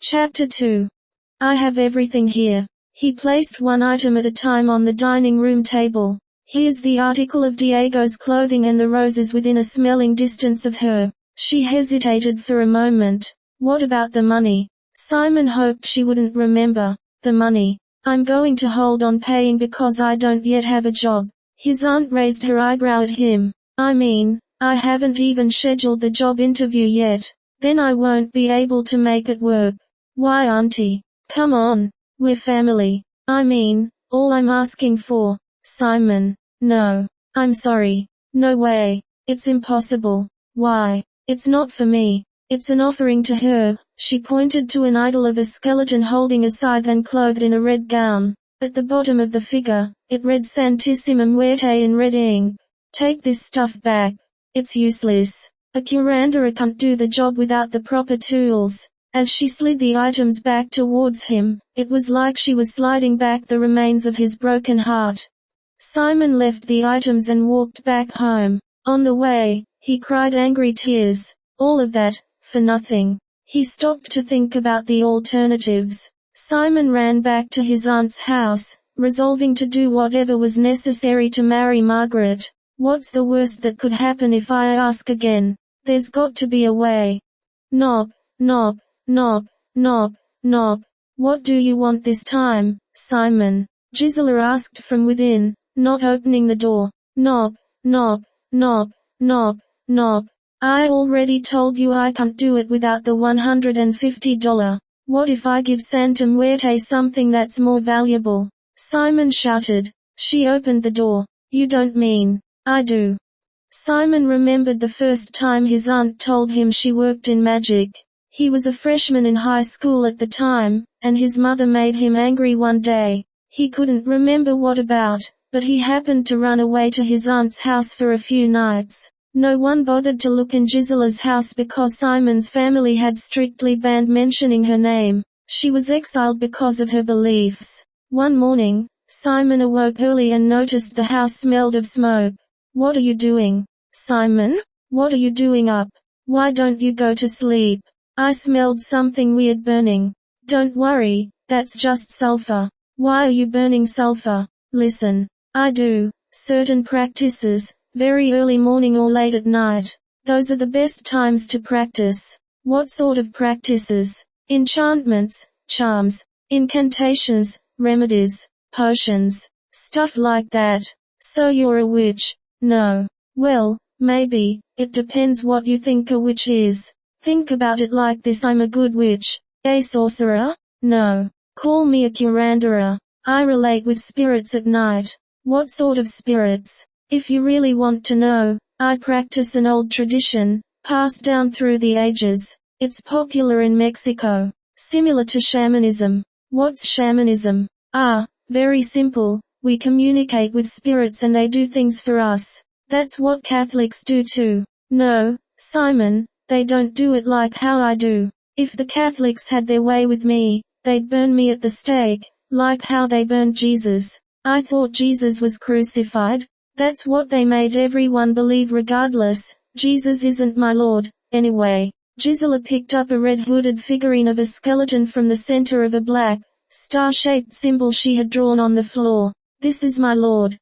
Chapter 2. I have everything here. He placed one item at a time on the dining room table. Here's the article of Diego's clothing and the roses within a smelling distance of her. She hesitated for a moment. What about the money? Simon hoped she wouldn't remember. The money. I'm going to hold on paying because I don't yet have a job. His aunt raised her eyebrow at him. I mean, I haven't even scheduled the job interview yet. Then I won't be able to make it work. Why, auntie? Come on. We're family. I mean, all I'm asking for. Simon. No. I'm sorry. No way. It's impossible. Why? It's not for me. It's an offering to her. She pointed to an idol of a skeleton holding a scythe and clothed in a red gown. At the bottom of the figure, it read Santissima Muerte in red ink. Take this stuff back. It's useless. A curandera can't do the job without the proper tools. As she slid the items back towards him, it was like she was sliding back the remains of his broken heart. Simon left the items and walked back home. On the way, he cried angry tears. All of that, for nothing. He stopped to think about the alternatives. Simon ran back to his aunt's house, resolving to do whatever was necessary to marry Margaret. What's the worst that could happen if I ask again? There's got to be a way. Knock, knock. Knock, knock, knock. What do you want this time, Simon? Gisela asked from within, not opening the door. Knock, knock, knock, knock, knock. I already told you I can't do it without the $150. What if I give Santa Muerte something that's more valuable? Simon shouted. She opened the door. You don't mean? I do. Simon remembered the first time his aunt told him she worked in magic. He was a freshman in high school at the time, and his mother made him angry one day. He couldn't remember what about, but he happened to run away to his aunt's house for a few nights. No one bothered to look in Gisela's house because Simon's family had strictly banned mentioning her name. She was exiled because of her beliefs. One morning, Simon awoke early and noticed the house smelled of smoke. What are you doing, Simon? What are you doing up? Why don't you go to sleep? I smelled something weird burning. Don't worry, that's just sulfur. Why are you burning sulfur? Listen. I do certain practices, very early morning or late at night. Those are the best times to practice. What sort of practices? Enchantments, charms, incantations, remedies, potions, stuff like that. So you're a witch? No. Well, maybe, it depends what you think a witch is. Think about it like this: I'm a good witch. A sorcerer? No. Call me a curandera. I relate with spirits at night. What sort of spirits? If you really want to know, I practice an old tradition, passed down through the ages. It's popular in Mexico. Similar to shamanism. What's shamanism? Ah, very simple. We communicate with spirits and they do things for us. That's what Catholics do too. No, Simon. They don't do it like how I do. If the Catholics had their way with me, they'd burn me at the stake, like how they burned Jesus. I thought Jesus was crucified. That's what they made everyone believe regardless. Jesus isn't my Lord, anyway. Gisela picked up a red hooded figurine of a skeleton from the center of a black, star-shaped symbol she had drawn on the floor. This is my Lord.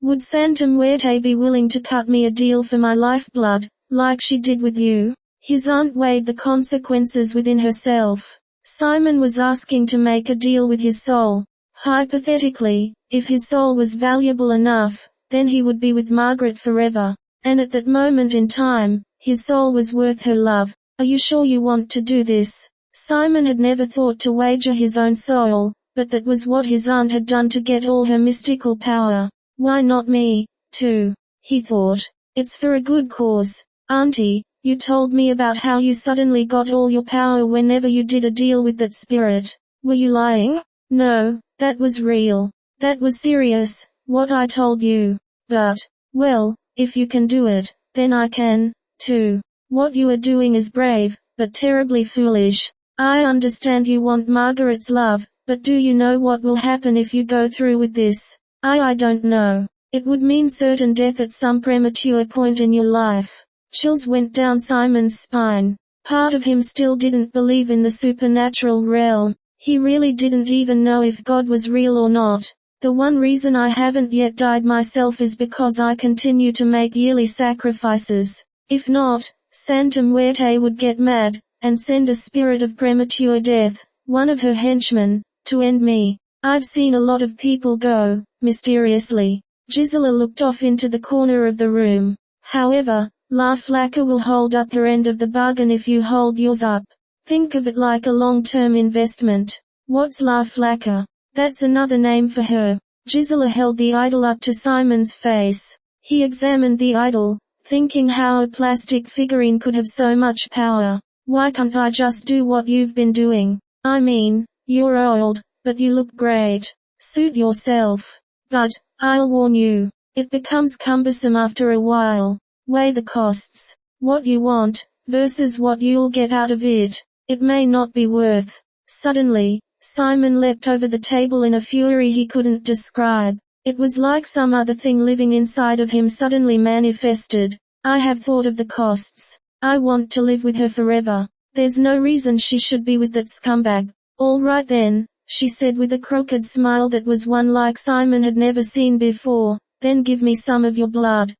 Would Santa Muerte be willing to cut me a deal for my lifeblood, like she did with you? His aunt weighed the consequences within herself. Simon was asking to make a deal with his soul. Hypothetically, if his soul was valuable enough, then he would be with Margaret forever. And at that moment in time, his soul was worth her love. Are you sure you want to do this? Simon had never thought to wager his own soul, but that was what his aunt had done to get all her mystical power. Why not me, too? He thought. It's for a good cause. Auntie, you told me about how you suddenly got all your power whenever you did a deal with that spirit. Were you lying? No, that was real. That was serious, what I told you. But, well, if you can do it, then I can, too. What you are doing is brave, but terribly foolish. I understand you want Margaret's love, but do you know what will happen if you go through with this? I don't know. It would mean certain death at some premature point in your life. Chills went down Simon's spine. Part of him still didn't believe in the supernatural realm. He really didn't even know if God was real or not. The one reason I haven't yet died myself is because I continue to make yearly sacrifices. If not, Santa Muerte would get mad, and send a spirit of premature death, one of her henchmen, to end me. I've seen a lot of people go, mysteriously. Gisela looked off into the corner of the room. However, La Flaca will hold up her end of the bargain if you hold yours up. Think of it like a long-term investment. What's La Flaca? That's another name for her. Gisela held the idol up to Simon's face. He examined the idol, thinking how a plastic figurine could have so much power. Why can't I just do what you've been doing? I mean, you're old, but you look great. Suit yourself. But, I'll warn you, it becomes cumbersome after a while. Weigh the costs. What you want, versus what you'll get out of it. It may not be worth. Suddenly, Simon leapt over the table in a fury he couldn't describe. It was like some other thing living inside of him suddenly manifested. I have thought of the costs. I want to live with her forever. There's no reason she should be with that scumbag. All right then, she said with a crooked smile that was one like Simon had never seen before, then give me some of your blood.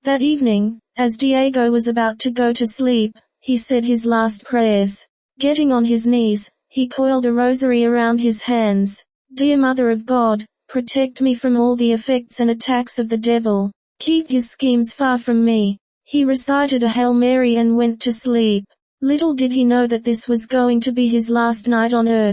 That evening, as Diego was about to go to sleep, he said his last prayers. Getting on his knees, he coiled a rosary around his hands. Dear Mother of God, protect me from all the effects and attacks of the devil. Keep his schemes far from me. He recited a Hail Mary and went to sleep. Little did he know that this was going to be his last night on earth.